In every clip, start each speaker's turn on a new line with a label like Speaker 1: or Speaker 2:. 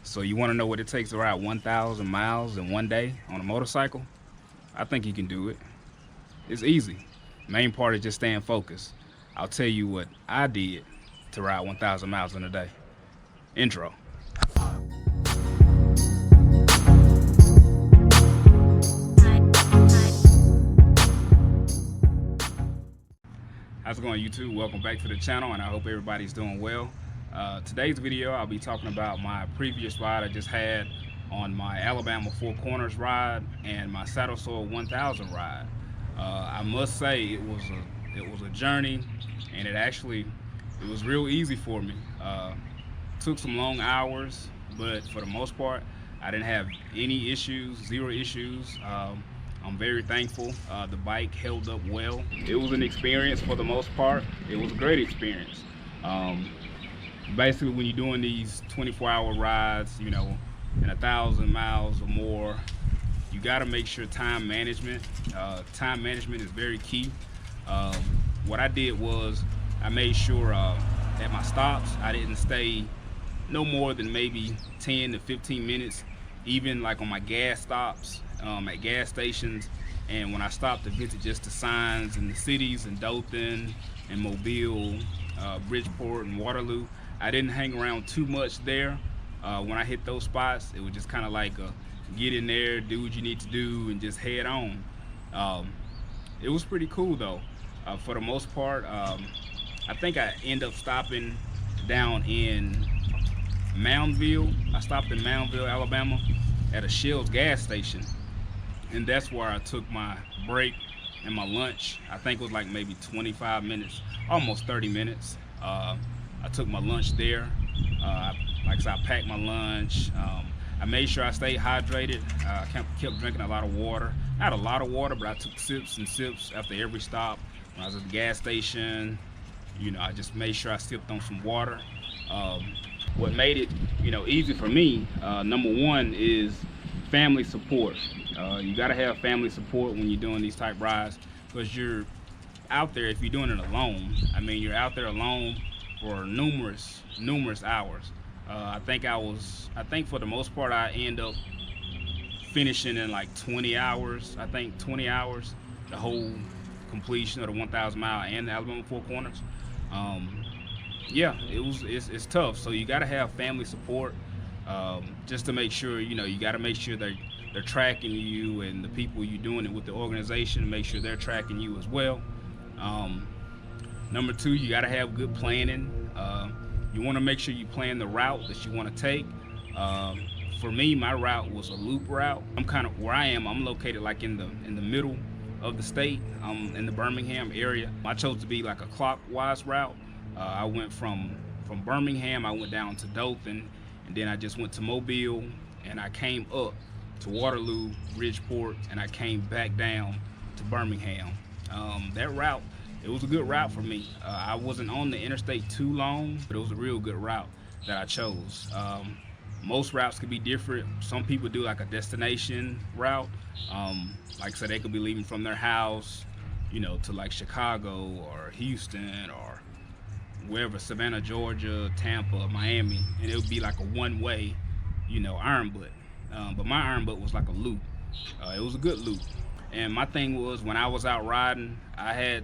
Speaker 1: So you want to know what it takes to ride 1,000 miles in one day on a motorcycle? I think you can do it. It's easy. Main part is just staying focused. I'll tell you what I did to ride 1,000 miles in a day. Intro. How's it going, YouTube? Welcome back to the channel, and I hope everybody's doing well. Today's video, I'll be talking about my previous ride I just had on my Alabama Four Corners ride and my Saddle Sore 1000 ride. I must say it was a journey, and it was real easy for me. Took some long hours, but for the most part, I didn't have any issues, zero issues. I'm very thankful. The bike held up well. It was an experience for the most part. It was a great experience. Um, Basically, when you're doing these 24-hour rides, in 1,000 miles or more, you got to make sure time management is very key. Um, what I did was I made sure at my stops I didn't stay no more than maybe 10 to 15 minutes, even like on my gas stops, at gas stations, and when I stopped to visit just the signs in the cities in Dothan and Mobile, Bridgeport and Waterloo. I didn't hang around too much there. When I hit those spots, it was just kind of like get in there, do what you need to do, and just head on. Um, it was pretty cool though. For the most part, I think I end up stopping down in Moundville. I stopped in Moundville, Alabama, at a Shell's gas station, and that's where I took my break and my lunch. I think it was like maybe 25 minutes, almost 30 minutes. I took my lunch there. Like I said, I packed my lunch. I made sure I stayed hydrated. I kept drinking a lot of water. Not a lot of water, but I took sips and sips after every stop. When I was at the gas station, I just made sure I sipped on some water. What made it, easy for me, number one is family support. You got to have family support when you're doing these type rides, because you're out there. If you're doing it alone, you're out there alone for numerous hours. I think for the most part I end up finishing in like 20 hours. I think 20 hours, the whole completion of the 1,000 mile and the Alabama Four Corners. Yeah, it's tough. So you got to have family support, just to make sure, you got to make sure they're tracking you, and the people you're doing it with, the organization, make sure they're tracking you as well. Number two, you got to have good planning. You want to make sure you plan the route that you want to take. For me, my route was a loop route. I'm kind of where I am. I'm located like in the middle of the state. I'm in the Birmingham area. I chose to be like a clockwise route. I went from Birmingham, I went down to Dothan, and then I just went to Mobile, and I came up to Waterloo, Bridgeport, and I came back down to Birmingham. That route, it was a good route for me. I wasn't on the interstate too long, but it was a real good route that I chose. Most routes could be different. Some people do like a destination route. Like I said, they could be leaving from their house, to like Chicago or Houston or wherever, Savannah, Georgia, Tampa, Miami, and it would be like a one-way, iron butt. But my iron butt was like a loop. It was a good loop. And my thing was, when I was out riding, I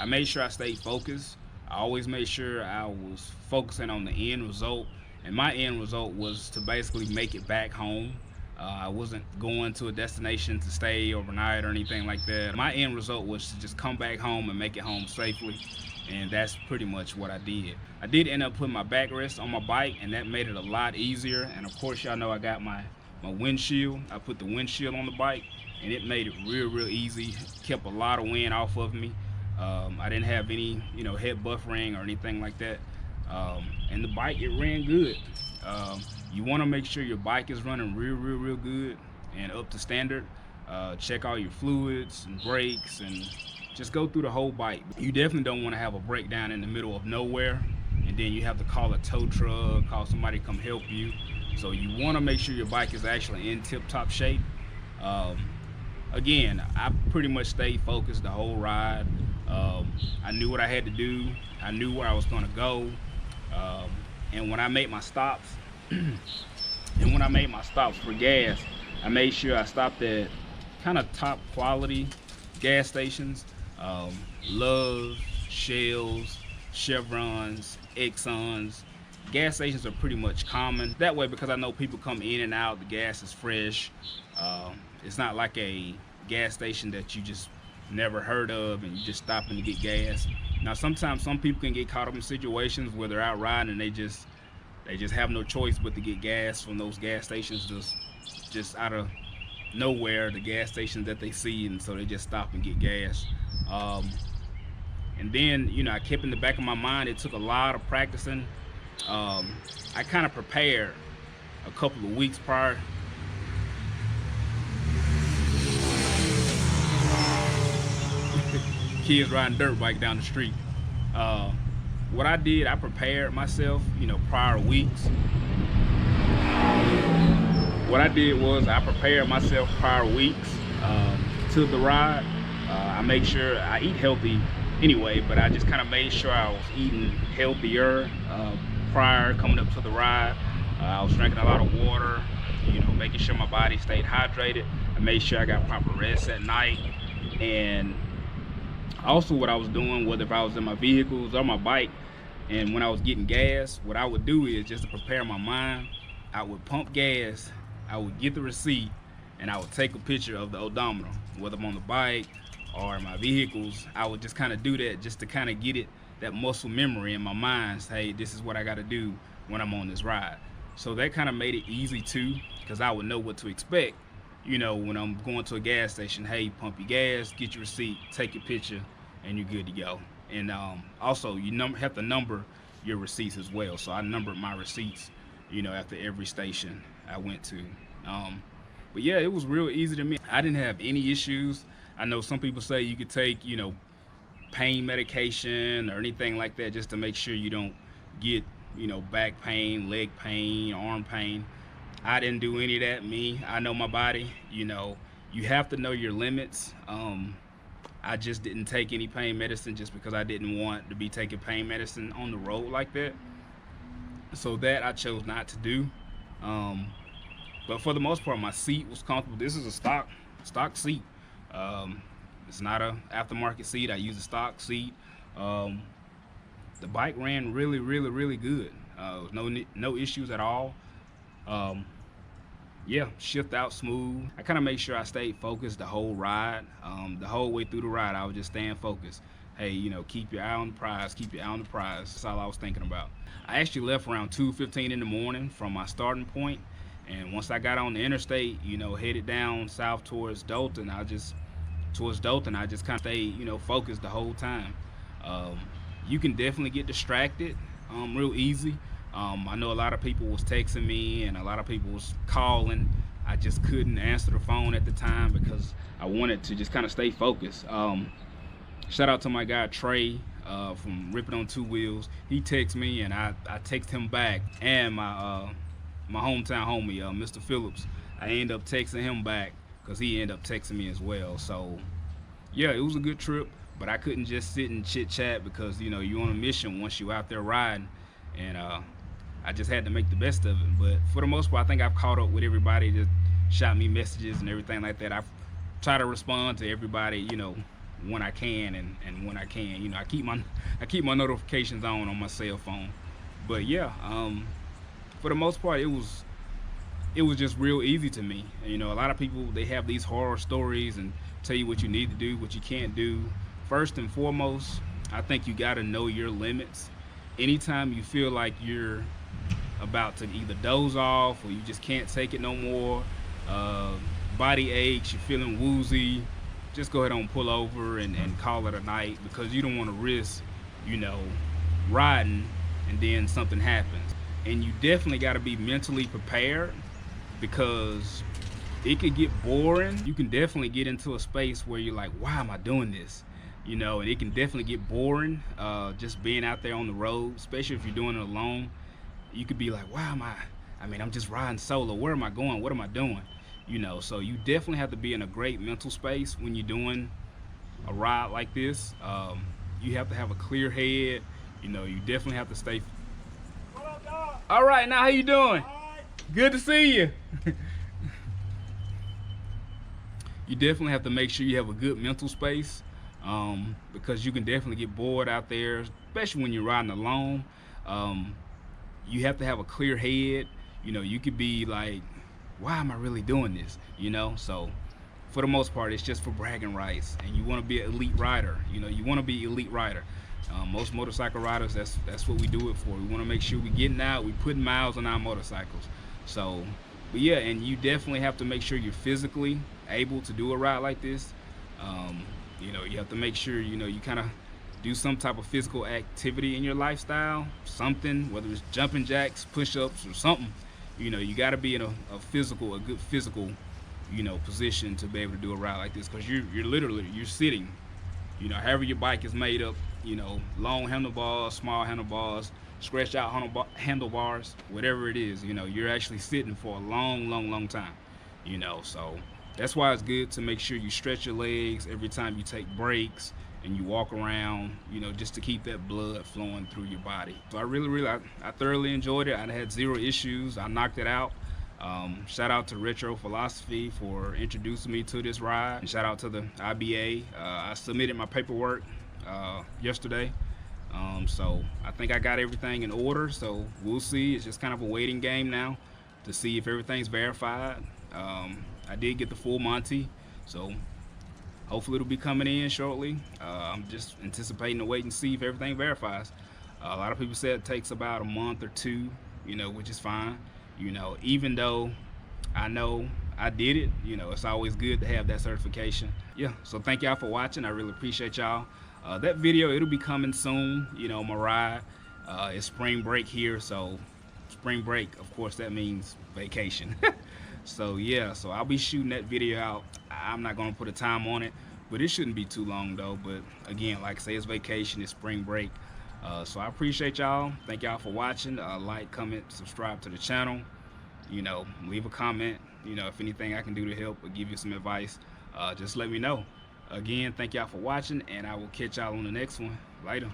Speaker 1: made sure I stayed focused. I always made sure I was focusing on the end result. And my end result was to basically make it back home. I wasn't going to a destination to stay overnight or anything like that. My end result was to just come back home and make it home safely. And that's pretty much what I did. I did end up putting my backrest on my bike, and that made it a lot easier. And of course, y'all know I got my windshield. I put the windshield on the bike, and it made it real easy. Kept a lot of wind off of me. I didn't have any head buffering or anything like that. And the bike, it ran good. You want to make sure your bike is running real good and up to standard. Check all your fluids and brakes, and just go through the whole bike. You definitely don't want to have a breakdown in the middle of nowhere, and then you have to call a tow truck, call somebody to come help you. So you want to make sure your bike is actually in tip-top shape. Again, I pretty much stayed focused the whole ride. I knew what I had to do. I knew where I was going to go. And when I made my stops, And when I made my stops for gas, I made sure I stopped at kind of top quality gas stations. Love's, Shell's, Chevrons, Exxon's. Gas stations are pretty much common. That way, because I know people come in and out, the gas is fresh. It's not like a gas station that you just never heard of and you just stopping to get gas. Now, sometimes some people can get caught up in situations where they're out riding and they just have no choice but to get gas from those gas stations just out of nowhere, the gas stations that they see, and so they just stop and get gas. And then, you know, I kept in the back of my mind, it took a lot of practicing. I kind of prepared a couple of weeks prior. Kids riding dirt bike down the street. What I did, I prepared myself, you know, prior weeks. What I did was I prepared myself prior weeks to the ride. I make sure I eat healthy anyway, but I just kind of made sure I was eating healthier prior coming up to the ride. I was drinking a lot of water, you know, making sure my body stayed hydrated. I made sure I got proper rest at night. And also what I was doing, whether if I was in my vehicles or my bike, and when I was getting gas, what I would do is just to prepare my mind, I would pump gas, I would get the receipt, and I would take a picture of the odometer, whether I'm on the bike or in my vehicles. I would just kind of do that just to kind of get it, that muscle memory in my mind. Hey, this is what I got to do when I'm on this ride. So that kind of made it easy too, because I would know what to expect. You know, when I'm going to a gas station, hey, pump your gas, get your receipt, take your picture, and you're good to go. And also, you have to number your receipts as well. So I numbered my receipts, you know, after every station I went to. But yeah, it was real easy to me. I didn't have any issues. I know some people say you could take, you know, pain medication or anything like that just to make sure you don't get, you know, back pain, leg pain, arm pain. I didn't do any of that. I know my body. You know, you have to know your limits. I just didn't take any pain medicine just because I didn't want to be taking pain medicine on the road like that. So that I chose not to do. But for the most part, my seat was comfortable. This is a stock seat. It's not a aftermarket seat. I use a stock seat. The bike ran really good. No issues at all. Yeah, shift out smooth. I kind of made sure I stayed focused the whole ride. The whole way through the ride, I was just staying focused. Hey, you know, keep your eye on the prize, keep your eye on the prize. That's all I was thinking about. I actually left around 2:15 in the morning from my starting point, and once I got on the interstate, you know, headed down south towards Dothan, I just kind of stayed, you know, focused the whole time. You can definitely get distracted real easy. I know a lot of people was texting me and a lot of people was calling. I just couldn't answer the phone at the time because I wanted to just kind of stay focused. Shout out to my guy Trey from Ripping on Two Wheels. He texted me and I text him back, and my hometown homie, Mr. Phillips, I ended up texting him back because he ended up texting me as well. So yeah, it was a good trip, but I couldn't just sit and chit chat because, you know, you're on a mission once you're out there riding, and I just had to make the best of it. But for the most part, I think I've caught up with everybody that shot me messages and everything like that. I've tried to respond to everybody, you know, when I can and when I can. You know, I keep my notifications on my cell phone. But yeah, for the most part, it was just real easy to me. You know, a lot of people, they have these horror stories and tell you what you need to do, what you can't do. First and foremost, I think you got to know your limits. Anytime you feel like you're about to either doze off or you just can't take it no more, body aches, you're feeling woozy, just go ahead and pull over and call it a night, because you don't want to risk, you know, riding and then something happens. And you definitely got to be mentally prepared, because it could get boring. You can definitely get into a space where you're like, why am I doing this? You know, and it can definitely get boring, just being out there on the road, especially if you're doing it alone. You could be like, wow, I'm just riding solo. Where am I going? What am I doing? You know, so you definitely have to be in a great mental space when you're doing a ride like this. You have to have a clear head. You know, you definitely have to stay.
Speaker 2: What up, dog?
Speaker 1: All right, now how you doing?
Speaker 2: All right.
Speaker 1: Good to see you. You definitely have to make sure you have a good mental space, because you can definitely get bored out there, especially when you're riding alone. Um, you have to have a clear head. You could be like, why am I really doing this? So for the most part, it's just for bragging rights, and you want to be an elite rider. You want to be elite rider. Most motorcycle riders, that's what we do it for. We want to make sure we getting out, we putting miles on our motorcycles. So, but yeah, and you definitely have to make sure you're physically able to do a ride like this. You have to make sure you kind of do some type of physical activity in your lifestyle, something, whether it's jumping jacks, push-ups, or something. You got to be in a good physical, position to be able to do a ride like this, because you're literally sitting. However your bike is made up, long handlebars, small handlebars, stretched out handlebars, whatever it is, you're actually sitting for a long time. So that's why it's good to make sure you stretch your legs every time you take breaks and you walk around, just to keep that blood flowing through your body. So I thoroughly enjoyed it. I had zero issues. I knocked it out. Shout out to Retro Philosophy for introducing me to this ride, and shout out to the IBA. I submitted my paperwork yesterday, so I think I got everything in order. So we'll see. It's just kind of a waiting game now to see if everything's verified. I did get the full Monty, so hopefully it'll be coming in shortly. I'm just anticipating to wait and see if everything verifies. A lot of people say it takes about a month or two, which is fine. Even though I know I did it, it's always good to have that certification. Yeah, so thank y'all for watching. I really appreciate y'all. That video, it'll be coming soon, my ride. It's spring break here, so spring break, of course, that means vacation. So yeah, so I'll be shooting that video out. I'm not gonna put a time on it, but it shouldn't be too long though. But again, like I say, it's vacation, it's spring break. So I appreciate y'all. Thank y'all for watching. Like, comment, subscribe to the channel. Leave a comment. If anything I can do to help or give you some advice, just let me know. Again, thank y'all for watching, and I will catch y'all on the next one. Later.